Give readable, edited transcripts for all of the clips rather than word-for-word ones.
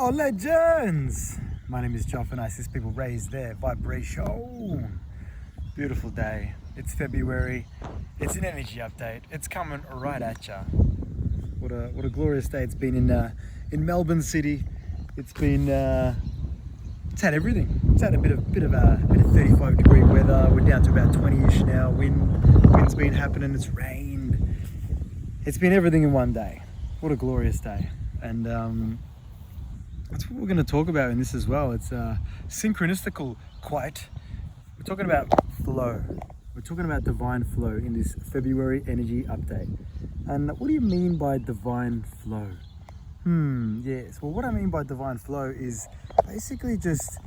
Oh, legends! My name is Joff and I assist people raise their vibration. Beautiful day. It's February. It's an energy update. It's coming right at ya. What a glorious day it's been in Melbourne City. It's been it's had everything. It's had a bit of 35-degree weather. We're down to about 20-ish now. Wind's been happening. It's rained. It's been everything in one day. What a glorious day. And that's what we're going to talk about in this as well. It's synchronicistical quite. We're talking about flow. We're talking about divine flow in this February energy update. And what do you mean by divine flow? Yes. Well, what I mean by divine flow is basically just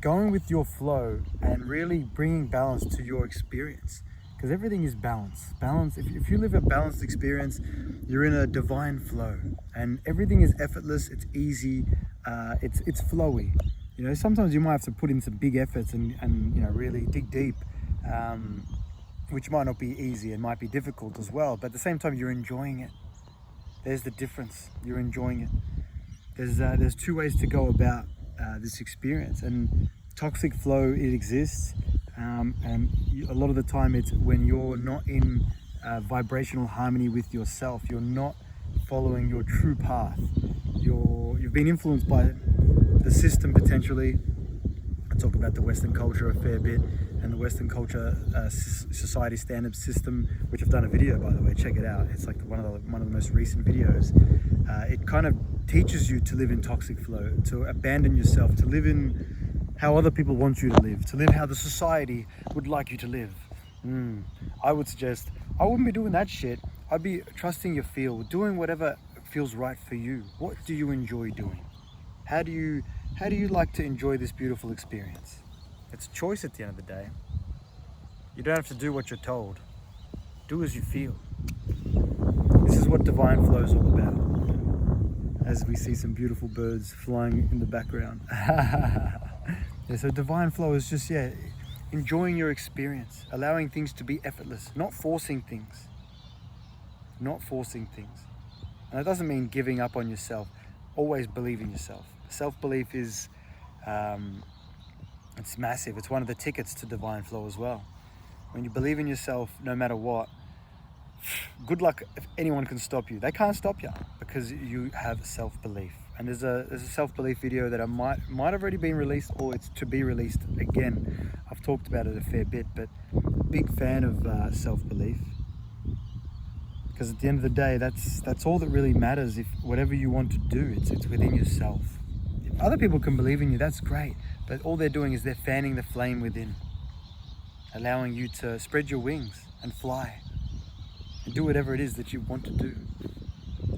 going with your flow and really bringing balance to your experience. Because everything is balance. Balance. If you live a balanced experience, you're in a divine flow, and everything is effortless. It's easy. It's flowy. You know, sometimes you might have to put in some big efforts and really dig deep, which might not be easy and might be difficult as well. But at the same time, you're enjoying it. There's the difference. You're enjoying it. There's two ways to go about this experience, and toxic flow, it exists. And a lot of the time it's when you're not in vibrational harmony with yourself. You're not following your true path. You've been influenced by the system potentially. I talk about the Western culture a fair bit, and the Western culture society standard system, which I've done a video, by the way. Check it out. It's like one of the most recent videos. It kind of teaches you to live in toxic flow, to abandon yourself, to live in how other people want you to live how the society would like you to live. I would suggest I wouldn't be doing that shit. I'd be trusting your feel, doing whatever feels right for you. What do you enjoy doing? How do you like to enjoy this beautiful experience? It's a choice at the end of the day. You don't have to do what you're told. Do as you feel. This is what divine flow is all about. As we see some beautiful birds flying in the background. Yeah, so divine flow is just, enjoying your experience, allowing things to be effortless, not forcing things. Not forcing things. And that doesn't mean giving up on yourself. Always believe in yourself. Self-belief is, it's massive. It's one of the tickets to divine flow as well. When you believe in yourself, no matter what, good luck if anyone can stop you. They can't stop you because you have self-belief. And there's a self-belief video that I might have already been released, or it's to be released again. I've talked about it a fair bit, but big fan of self-belief. Because at the end of the day, that's all that really matters. If whatever you want to do, it's within yourself. If other people can believe in you, that's great. But all they're doing is they're fanning the flame within, allowing you to spread your wings and fly and do whatever it is that you want to do,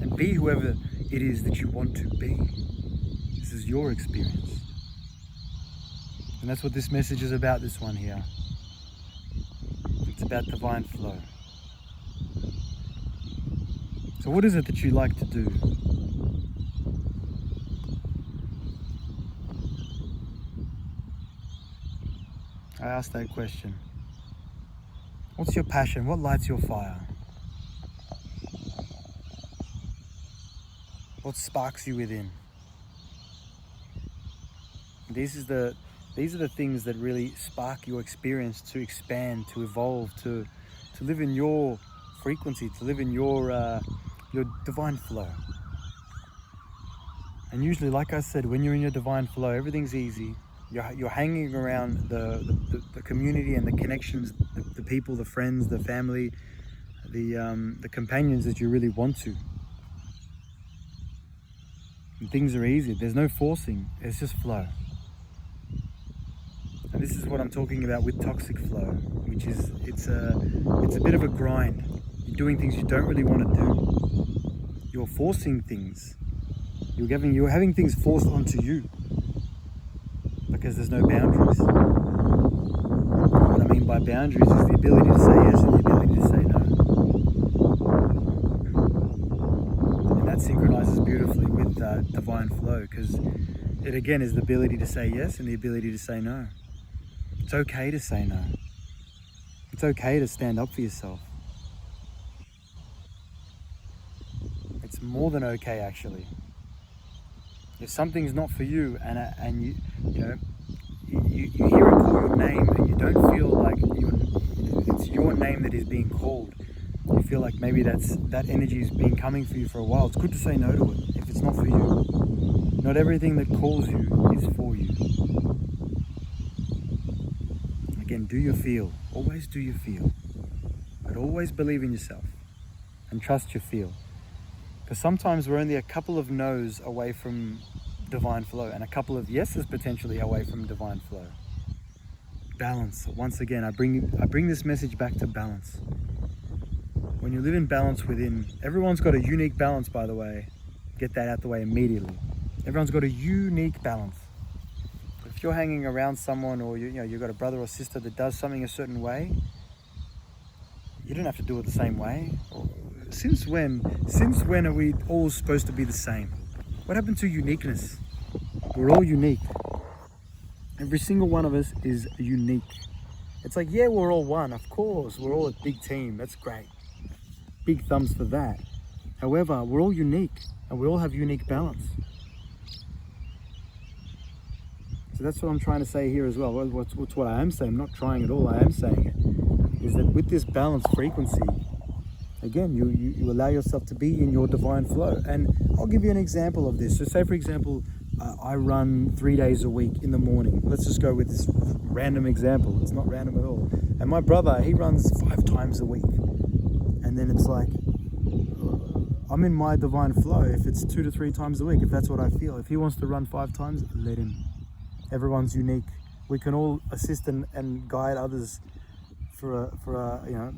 and be whoever it is that you want to be. This is your experience. And that's what this message is about, this one here. It's about divine flow. So what is it that you like to do? I asked that question. What's your passion? What lights your fire? What sparks you within? These are the things that really spark your experience to expand, to evolve, to live in your frequency, to live in your divine flow. And usually, like I said, when you're in your divine flow, everything's easy. You're hanging around the community and the connections, the people, the friends, the family, the companions that you really want to. And things are easy. There's no forcing. It's just flow. And this is what I'm talking about with toxic flow, which is it's a bit of a grind. You're doing things you don't really want to do. You're forcing things. You're having things forced onto you because there's no boundaries. What I mean by boundaries is the ability to say yes and the ability to say no. And that synchronizes beautifully with divine flow, because it again is the ability to say yes and the ability to say no. It's okay to say no. It's okay to stand up for yourself. It's more than okay, actually. If something's not for you, and you hear it call your name, and you don't feel like it's your name that is being called, you feel like maybe that energy has been coming for you for a while, it's good to say no to it if it's not for you. Not everything that calls you is for you. Again, do your feel. Always do your feel. But always believe in yourself and trust your feel. Because sometimes we're only a couple of no's away from divine flow and a couple of yeses potentially away from divine flow. Balance. Once again, I bring this message back to balance. When you live in balance within, everyone's got a unique balance, by the way. Get that out the way immediately. Everyone's got a unique balance. If you're hanging around someone, or you've got a brother or sister that does something a certain way, you don't have to do it the same way. Since when are we all supposed to be the same? What happened to uniqueness? We're all unique. Every single one of us is unique. It's like, yeah, we're all one. Of course, we're all a big team. That's great. Big thumbs for that. However, we're all unique and we all have unique balance. So that's what I'm trying to say here as well. What's what I am saying, I'm not trying at all, I am saying it, is that with this balanced frequency, again, you allow yourself to be in your divine flow. And I'll give you an example of this. So say, for example, I run 3 days a week in the morning. Let's just go with this random example. It's not random at all. And my brother, he runs 5 times a week. And then it's like, I'm in my divine flow if it's 2 to 3 times a week, if that's what I feel. If he wants to run 5 times, let him. Everyone's unique. We can all assist and guide others for a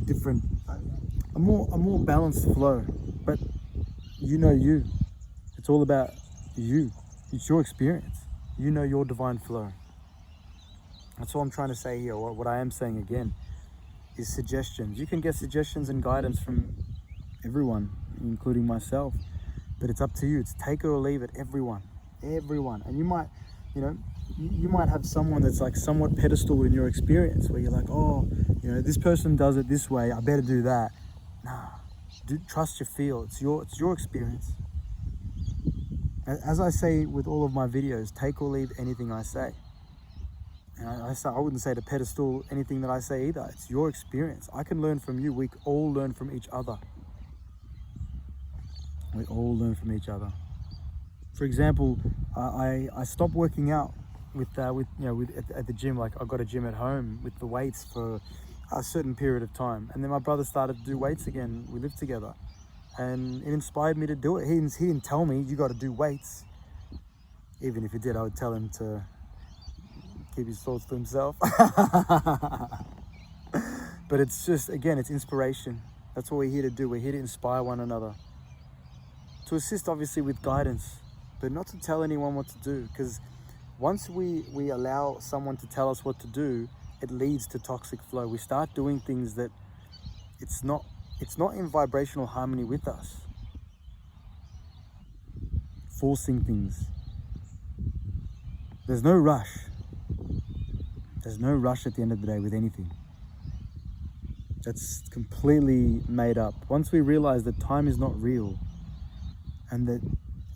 different, a more balanced flow. But you. It's all about you. It's your experience. You know your divine flow. That's all I'm trying to say here. What I am saying again is suggestions. You can get suggestions and guidance from everyone, including myself, but it's up to you. It's take it or leave it. Everyone. And you might, you might have someone that's like somewhat pedestal in your experience, where you're like, oh, this person does it this way, I better do that. Nah, trust your feel. It's your experience. As I say with all of my videos, take or leave anything I say. And I wouldn't say to pedestal anything that I say either. It's your experience. I can learn from you. We all learn from each other. We all learn from each other. For example, I stopped working out at the gym. Like, I got a gym at home with the weights for a certain period of time, and then my brother started to do weights again. We lived together, and it inspired me to do it. He didn't tell me you got to do weights. Even if he did, I would tell him to keep his thoughts to himself. But it's just, again, it's inspiration. That's what we're here to do. We're here to inspire one another, to assist obviously with guidance, but not to tell anyone what to do. Because once we allow someone to tell us what to do, it leads to toxic flow. We start doing things that it's not in vibrational harmony with us. Forcing things. There's no rush. There's no rush at the end of the day with anything. That's completely made up. Once we realize that time is not real and that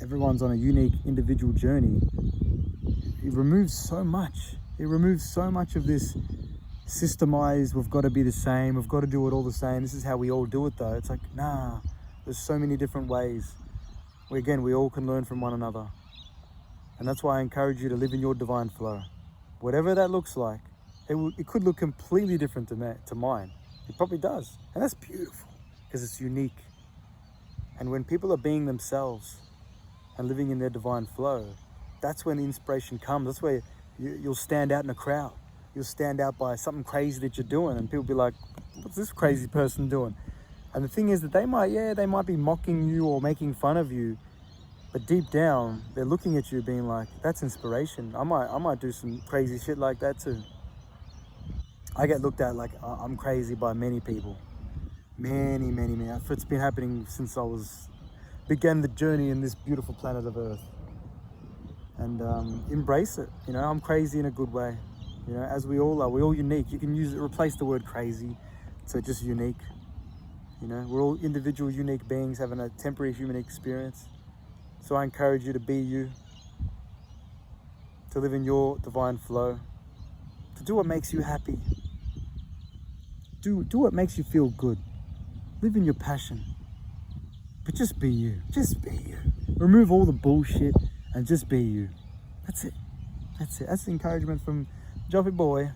everyone's on a unique individual journey, it removes so much. It removes so much of this systemized, we've got to be the same, we've got to do it all the same, this is how we all do it though. It's like, nah, there's so many different ways. We all can learn from one another. And that's why I encourage you to live in your divine flow. Whatever that looks like, it could look completely different to mine. It probably does. And that's beautiful, because it's unique. And when people are being themselves and living in their divine flow, that's when the inspiration comes. That's where you'll stand out in a crowd. You'll stand out by something crazy that you're doing, and people be like, what's this crazy person doing? And the thing is that they might be mocking you or making fun of you, but deep down, they're looking at you being like, that's inspiration. I might do some crazy shit like that too. I get looked at like I'm crazy by many people. Many. It's been happening since I began the journey in this beautiful planet of Earth. And embrace it. I'm crazy in a good way. As we all are. We're all unique. You can replace the word crazy to just unique. We're all individual, unique beings having a temporary human experience. So I encourage you to be you, to live in your divine flow, to do what makes you happy. Do what makes you feel good. Live in your passion. But just be you. Just be you. Remove all the bullshit and just be you. That's it. That's it. That's the encouragement from Joffy Boy.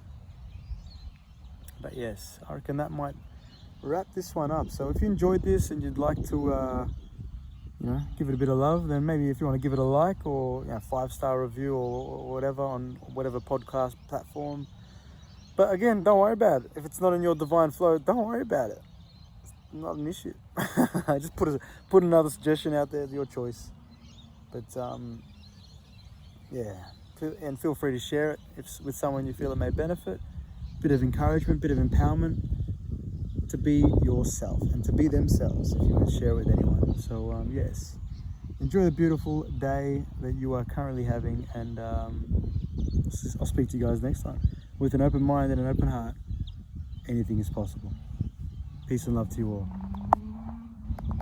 But yes, I reckon that might wrap this one up. So if you enjoyed this and you'd like to give it a bit of love, then maybe if you want to give it a like or 5-star review or whatever on whatever podcast platform. But again, don't worry about it. If it's not in your divine flow, don't worry about it. It's not an issue. Just put another suggestion out there, your choice. But and feel free to share it with someone you feel it may benefit. Bit of encouragement, bit of empowerment to be yourself and to be themselves if you want to share with anyone. So yes, enjoy the beautiful day that you are currently having, and I'll speak to you guys next time. With an open mind and an open heart, anything is possible. Peace and love to you all.